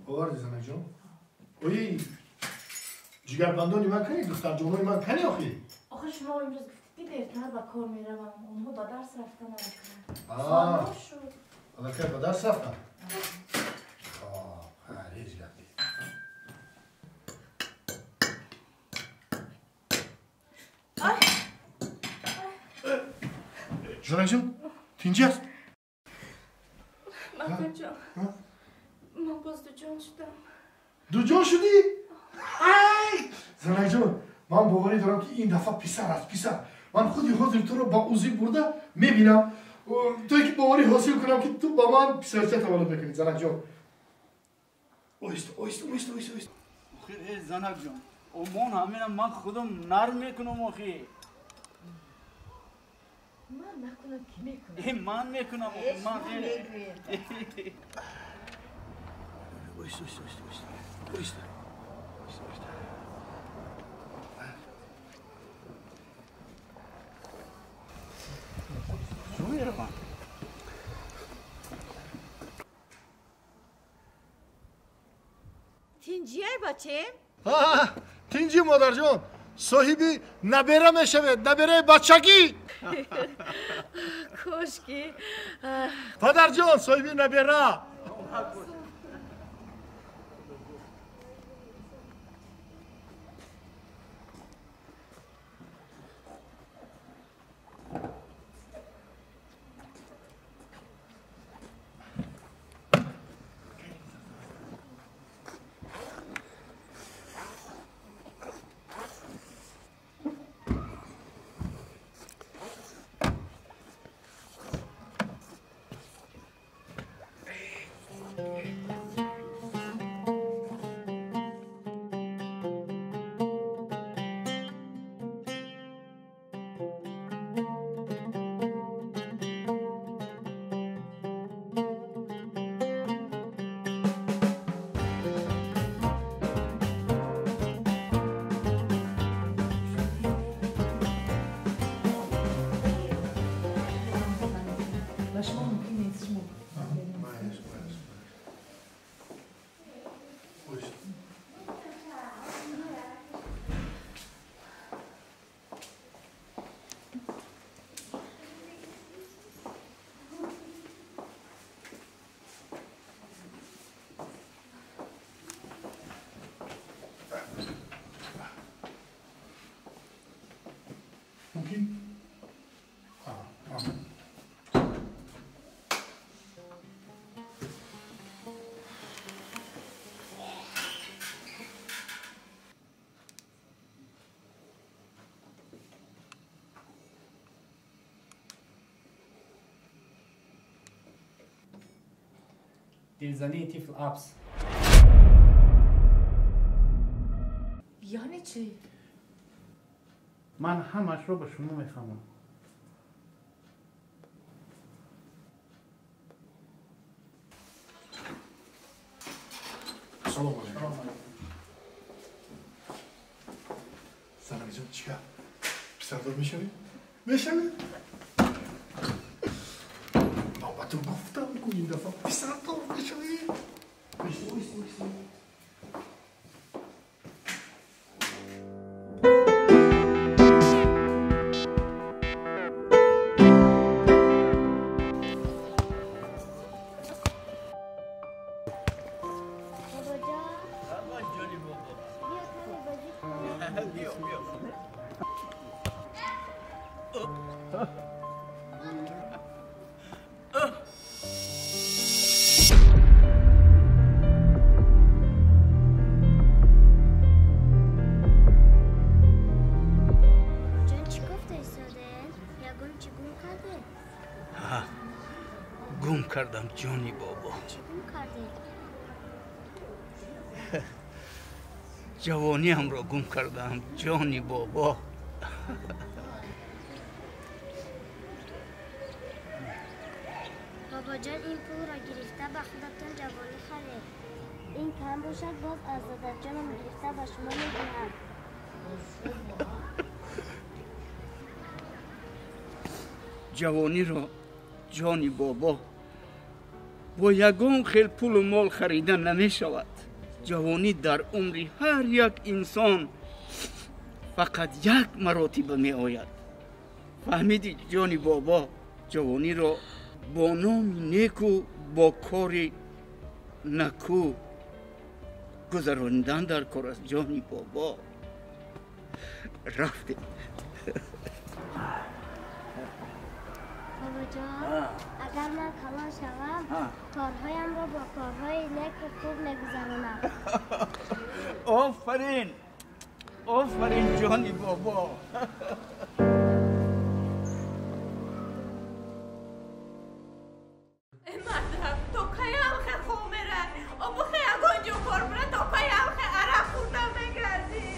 باور زنک جان اوی جگر بندانی من کنی دختر جانوی من کنی آخه شما امروز گفتید دیرتر با کار میروم اونها با درس رفتن سال شد که با درس رفتن هیچ گفتی زنک جان تینجی هست محمد جان من باز دو جان شدم دو جان شدی؟ زنک جان من باوری دارم که این دفعه پسر است پسر من خودی حاضر تو رو با اوزی برده میبینم توی که باوری حاصل کنم که تو با من پسرچه تولد بکنی زنک جان اویست خیلی زنک جان امان همین من خودم نرم میکنم آخی من نکنم که میکنم من میکنم من اویست تینجی های بچه؟ تینجی مادر جان صاحبی نبره میشود نبره بچگی کاشکی پدر جان صاحبی نبره ممكن دلزنی طفل ابس یعنی چی؟ من همش رو به شما میفهمم سلام علیکم سلام جان چیکار پسردار میشوی؟ میشوی؟ بابا تو گفتم که این دفعه پسردار میشوی؟ گم کردم جانی بابا چی گم کردی؟ جوانی هم را گم کردم جانی بابا بابا جان این پول را گرفته به خودتون جوانی خرید این کم باشد باز از دادر جانم گرفته به شما میدونم جوانی را جانی بابا با یگان خیل پول و مال خریدن نمی شود. جوانی در عمر هر یک انسان فقط یک مراتبه می آید. فهمیدی جانی بابا؟ جوانی را با نام نیک و با کار نکو گذراندن در کار است جانی بابا. رفته. بابا جان اگر من کلان شوم کارهایم را با کارهای نیک و خوب میگذرانم. آفرین آفرین جانی بابا. مردم تو کایم خی خومره او بخی اگونجو کربره تو کایم خی عرق خورده میگردی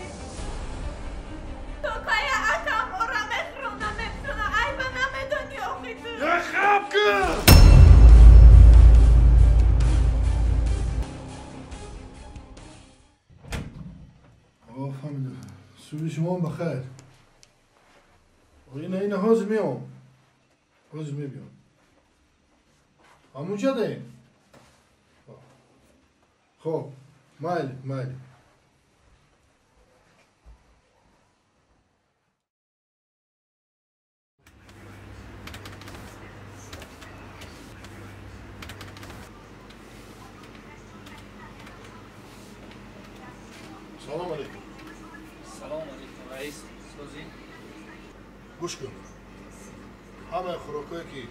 تو کایا اتم او را مخرونه ای به نمیدونی آخی تو یا خب کن فهمیدم. صبح شما هم بخیر. اینه حاضر میام. حاضر میبیام. همونجا داریم. خب مایلی. سلام علیکم. سلام علیکم رئیس. سوزی. گوش کن. همه خوراکایی که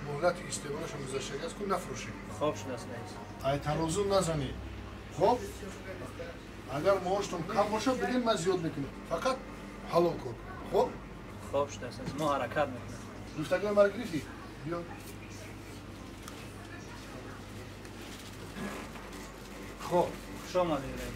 مهلت استعمالشون گذشته است کن نفروشی. خوب شده است رئیس. ای تنازل نزنی. خب اگر معاشتون کم باشه بگین من زیاد میکنم. فقط حلال کن. خب خوب شده است. ما حرکت میکنیم. دوستگاه مرا گرفتی؟ بیا. خب خوش آمدید رئیس.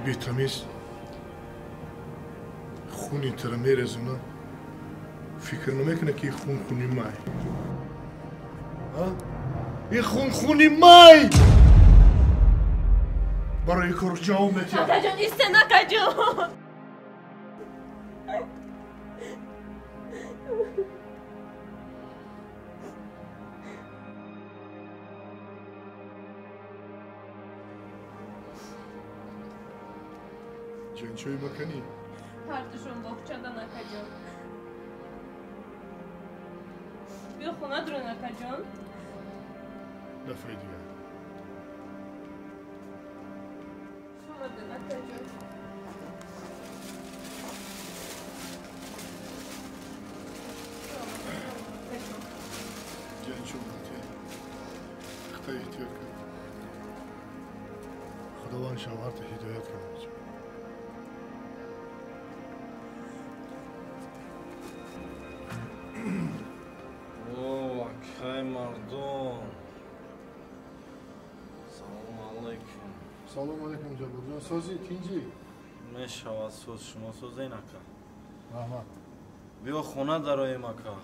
بی‌تمیز خون اینطور میرزونه فکر نمیکنه که خون خونی مای این خون خونی مای برای کارش جواب نتیم اکا جان ایستن اکا جان جنچوی بکنی؟ هر دوشون بخچندن اکا جان بیا خونه درون اکا جان دفعه دیگه شما دن اکا جان جنچو بکنی اختا احتیاط کن خداوند شوهرت هدایت کنه ای مردم سلام علیکم سلام علیکم جبر جان سازی کینجی میشود سوز شما سوزی نکن رحمت بیا خونه درایم اکا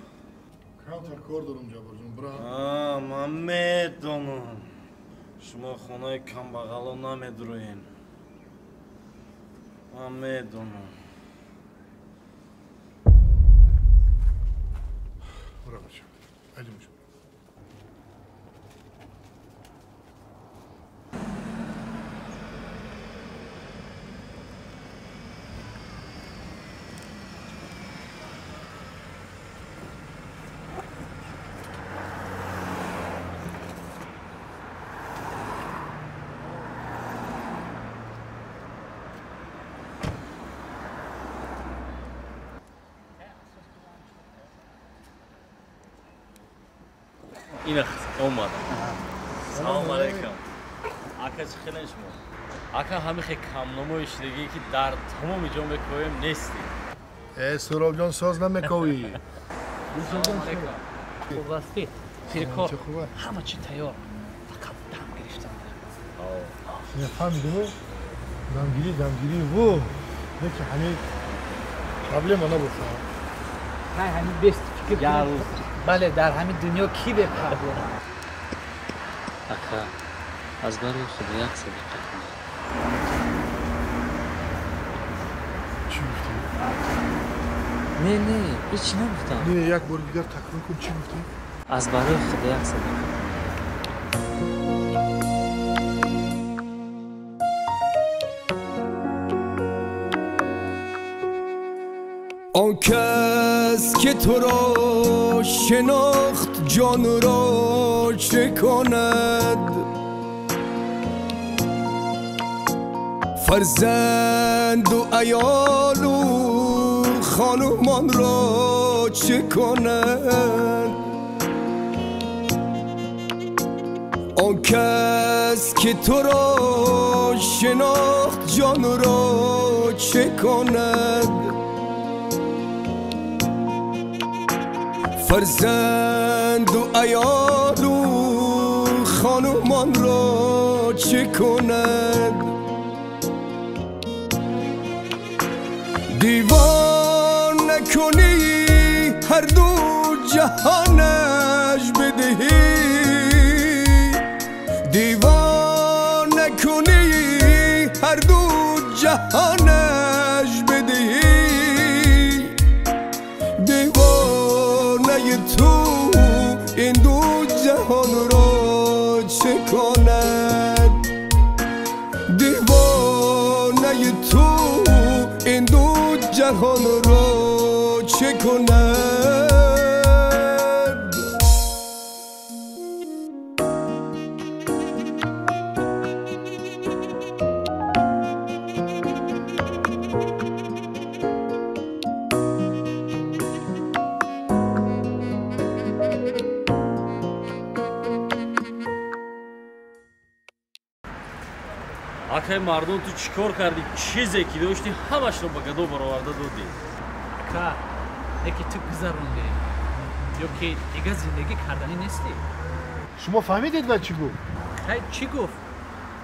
کمتر کار دارم جبر جان برا من میدونم شما خونه کم بغلو نمیدروین من میدونم برا بچه علی میشم اینا اومدم. سلام علیکم. اکا چه خیلی شما؟ اکا همه خیلی کم نمایش دیگه که در تمام جامعه کویم نیستی. سراب جان ساز نمیکوی. سلام علیکم. خوب هستی؟ پیرکار همه چی تیار. فقط دم گرفتم. نفهمیدم. دمگیری و یکی همین پرابلم نبود. نه همین بیست فکر بله در همین دنیا کی به پرابلم؟ اکا از برای خدا یک صدقه کنی. چی گفتی؟ نه هیچ نگفتم. نه یک بار دیگر تکرار کن چی گفتی؟ از برای خدا یک صدقه. آن کس که تو را شناخت جان را چه کند فرزند و عیال و خانمان را چه کند آن کس که تو را شناخت جان را چه کند فرزند و عیال و خانمان را چه کند دیوان نکنی هر دو جهانش بدهی دیوان نکنی هر دو جهانش بدهی تو این دو جهان را چه کند دیوانه تو این دو جهان را چه کند اکای مردم تو چیکار کردی؟ چیزی که داشتی همش رو با گدو برآورده دادی. اکا یکی تو گذروندی یا که دیگه زندگی کردنی نیستی. شما فهمیدید و چی گفت؟ خیلی چی گفت؟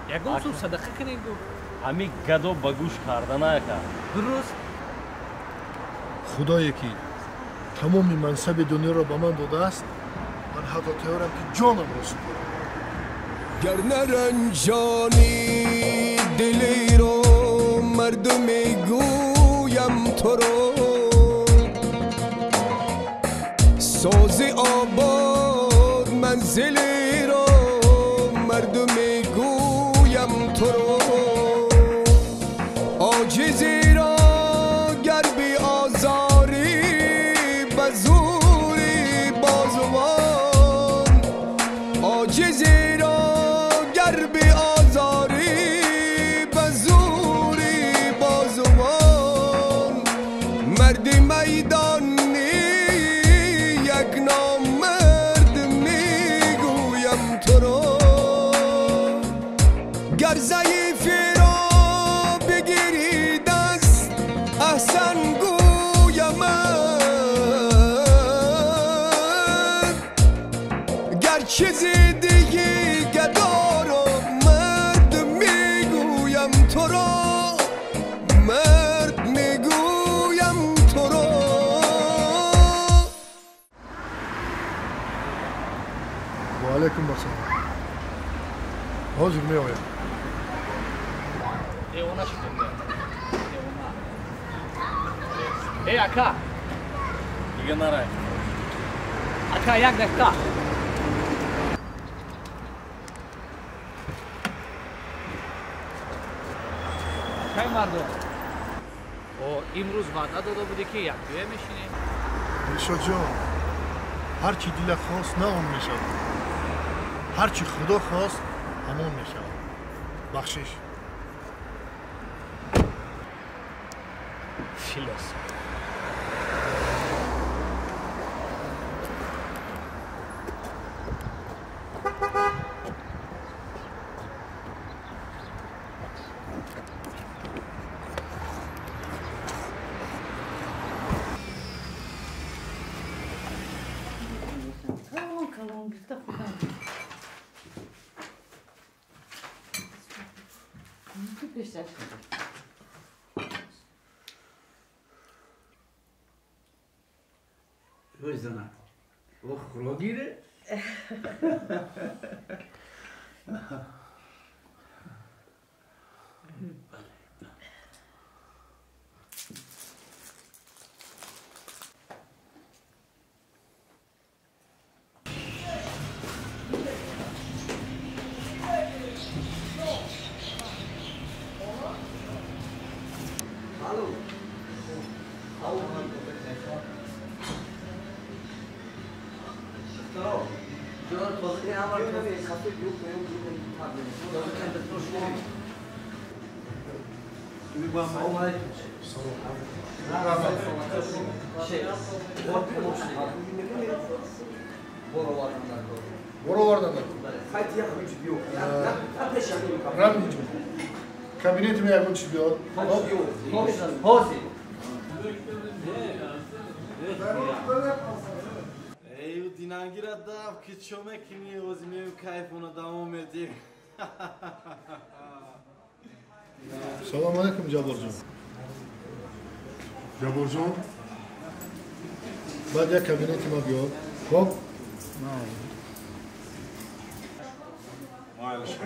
یکم سو صدقه کنی گفت. همین گدو با گوش کردن اکا. درست. خدایی که تمام منصب دنیا را به من داده است من حتی تیارم که جانم را سپارم گر نرنجانی دلی رو مردم گویم تو رو ساز آباد منزلی رو مردم گویم تو رو عاجزی را گر بی آزاری بزوری بازوان عاجزی را گر بی آزاری بزوری بازوان مردی میدانی یک نامرد میگویم تو رو گر ضعیفی را بگیری دست احسن گویم گر چیزی دیگی گدا رو مرد میگویم تو رو مرد میگویم تو رو و علیکم السلام حاضر می آیم دیوانه شده ای اکا دیگه نرای. اکا یک دقیقه اکای مردم امروز وعده داده بودی که یک دویه میشینیم ریشا جان هرچی دل خواست نه اون می شود هرچی خدا خواست همون می شود بخشش فیلوسوف هم گرفته خودم تو پیشتر شده روی زنم او خورا گیره برو واردن رم دیجو کابینت می اگون چی بیاد حاضر ایو دینانگیرا داف که چومه کنی وزمیم کیفونو دامو میدی سلام علیکم جابر جان جابر جان بعد یک کابینت ما بیاد خب مایل شکر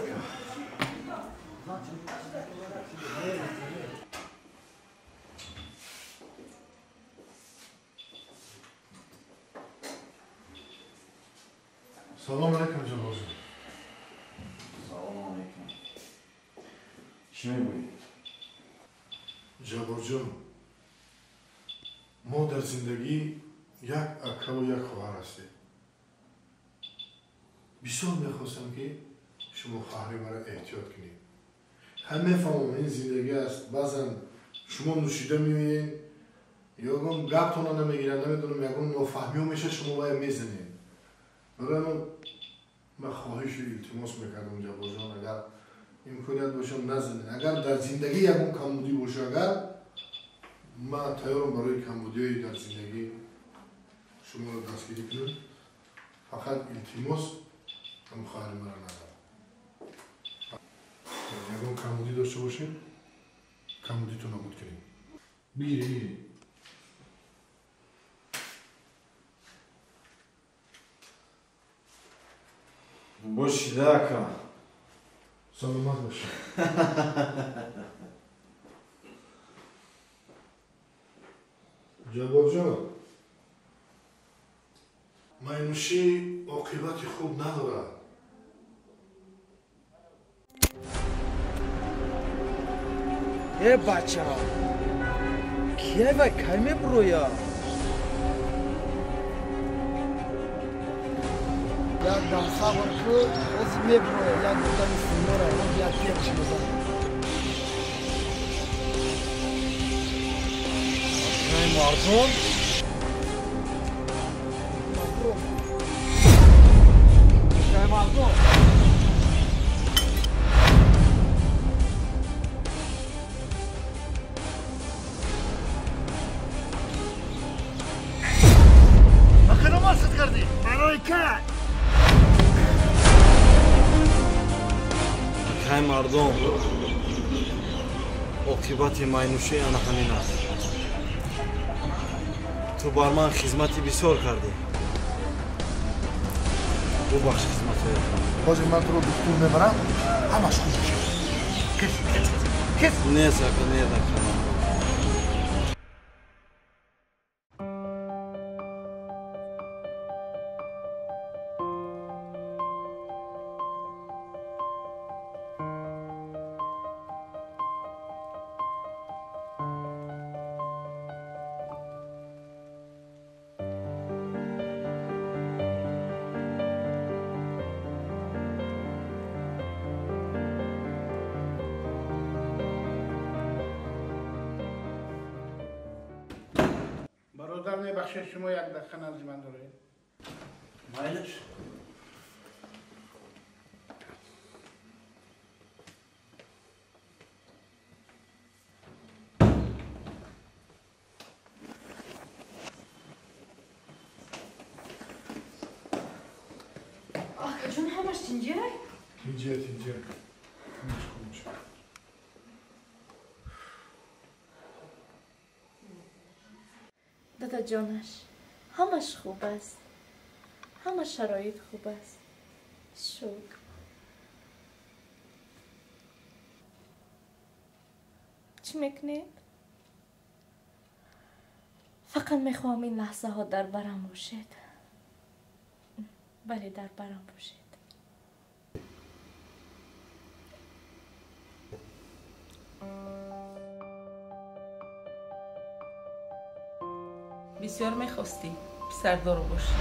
سلام علیکم جابر جان سلام علیکم چی میگویی؟ جابر جان ما در زندگی یک اکا و یک خواهر هستیم بسیار میخواستم که شما خواهر مرا احتیاط کنید همه فهمم این زندگی است بعضا شما نوشیده میبینید یا اگم گپتون نمیگیرن نمیدونم یکم نافهمی میشه شما باید میزنید برای من خواهش و التماس میکردم جابر جان اگر امکانیت باشه نزنید اگر در زندگی یکم کمبودی باشه اگر من تیارم برای کمبودی در زندگی شما رو دستگیری کنم فقط التماس هم خواهر مرا ندارم یکم کمبودی داشته باشین کمبودی تو نبود کنیم بگیری باشیده اکا سلامت باشه جابر جان مینوشی عاقبت خوب ندارد ای بچه ها کیه و کمی برویا یک دم صبر کن از میبرویا یک دم سیمورا من بیاد پیرش بزن ای مردم ای مردم مخنم آسد کردی برای که ای مردم عاقبت مینوشی آن همین است تو بر من خدمتی بسیار کردی ببخش خدمت باز من تو رو دکتر میبرم همش خوب میشه کس نیست اکا نیست اکا برادر میبخشه شما یک دقیقه نزد من دارید مایلش Jonas tinge? Tinge. دادا جانش همش خوب است. همه شرایط خوب است. شکر. چی میکنید؟ فقط میخوام این لحظه ها در برم باشید. بله در برم باشید. بسیار میخواستی پسردار باشی.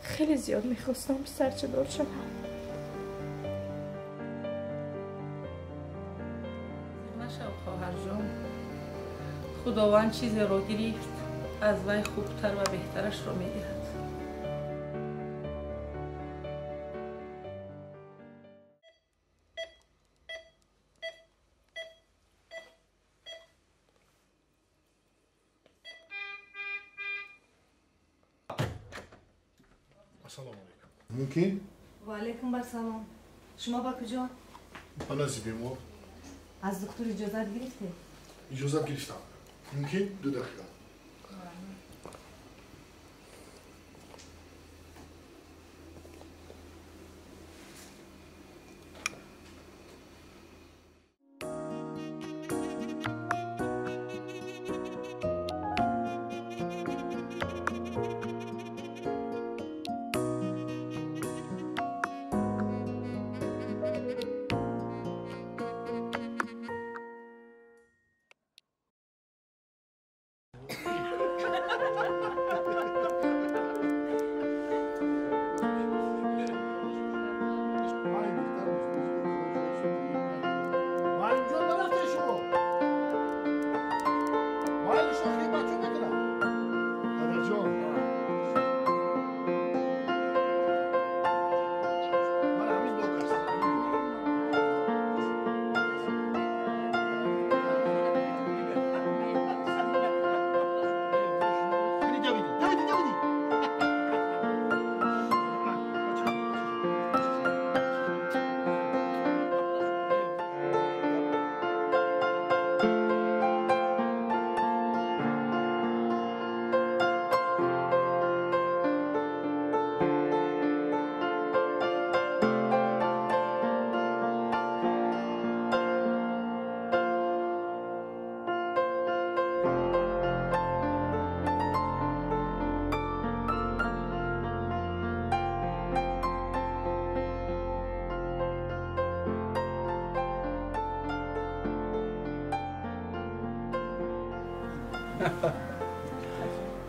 خیلی زیاد میخواستم پسرچه دار شدم. نشو خواهر جان، خداوند چیزی را گرفت از وی خوبتر و بهترش را میدهد. السلام علیکم. ممکن؟ و علیکم السلام. شما با کجا؟ من از بیمار. از دکتر اجازت گرفته؟ اجازت گرفتم. ممکن 2 دقیقه.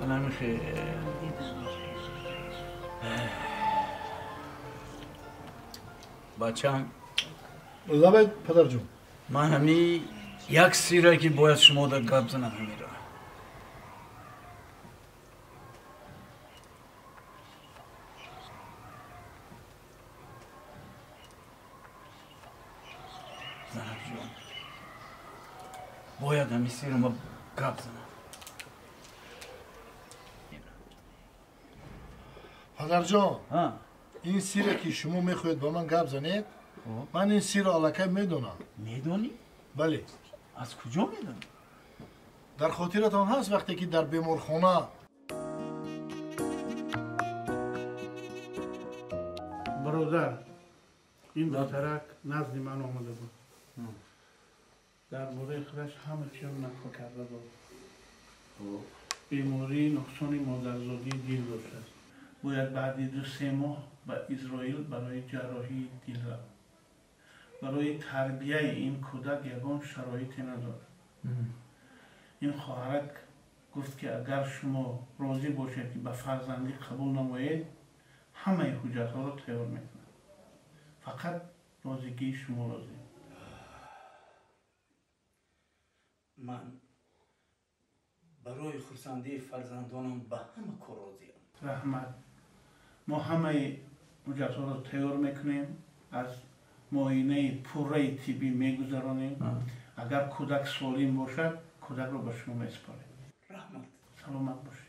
منم خیلی بچم لبید پدر جون. من همی یک سیره که باید شما در گپ زنم همیرا. زنم جون باید همی سیره ما گپ زنم. پدر جان این سیره که شما میخواید با من گپ زنید من این سیر علاقه میدونم. میدونی؟ بله. از کجا میدونی؟ در خاطرتان هست وقتی که در بیمارخانه برادر این دخترک نزد من آمده بود. در مورد خودش همه چیز نقل کرده بود. بیماری نقصان مادرزادی دل داشته است. باید بعد 2-3 ماه به اسرائیل برای جراحی دل رفت. برای تربیه این کودک یگان شرایطی ندارد. این خواهرک گفت که اگر شما راضی باشید که به فرزندی قبول نمایید همه حجت ها را تیار میکنند. فقط راضیگی شما لازم. من برای خرسندی فرزندانم به همه کار راضیم. رحمت ما همه حجت ها را تیار میکنیم، از معاینه پوره طبی میگذرانیم. اگر کودک سالم باشد کودک رو به شما میسپاریم. رحمت سلامت باشید.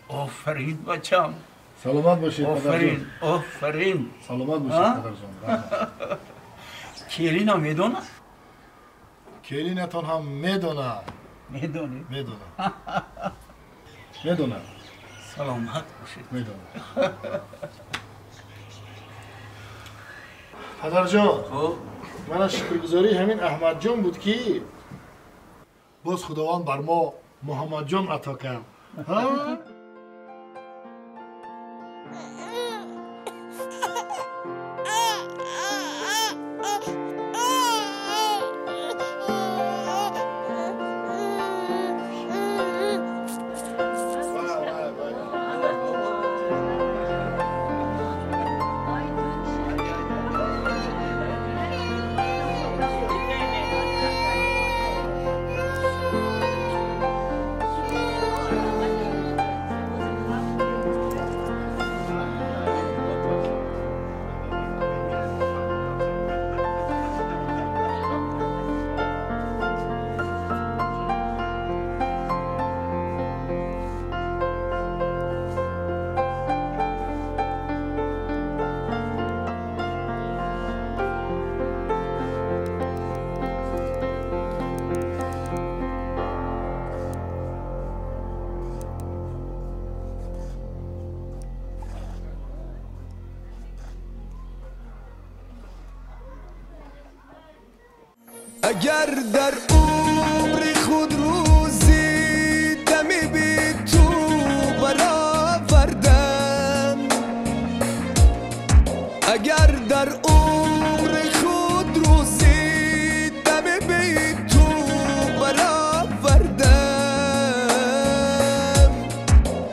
آفرین بچم. سلامت باشید آفرین آفرین. سلامت باشید پدرجان. کلینا میدونه؟ کلینتون هم میدونه. میدونه؟ میدونه. میدونه. سلامت باشید. میدونه. پدرجان من شکرگزاری همین احمد جان بود که باز خداوند بر ما محمد جان عطا کرد. اگر در عمر خود روزی دمی بی تو برآوردم، اگر در عمر خود روزی دمی بی تو برآوردم،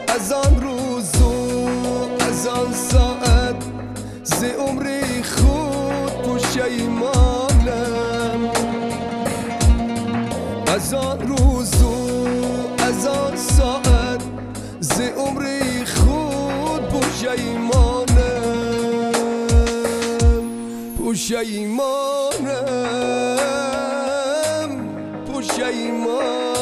از آن روز و از آن ساعت ز عمر خود پشیمانم، از آن روز و از آن ساعت ز عمر خود پشیمانم، پشیمانم، پشیمانم.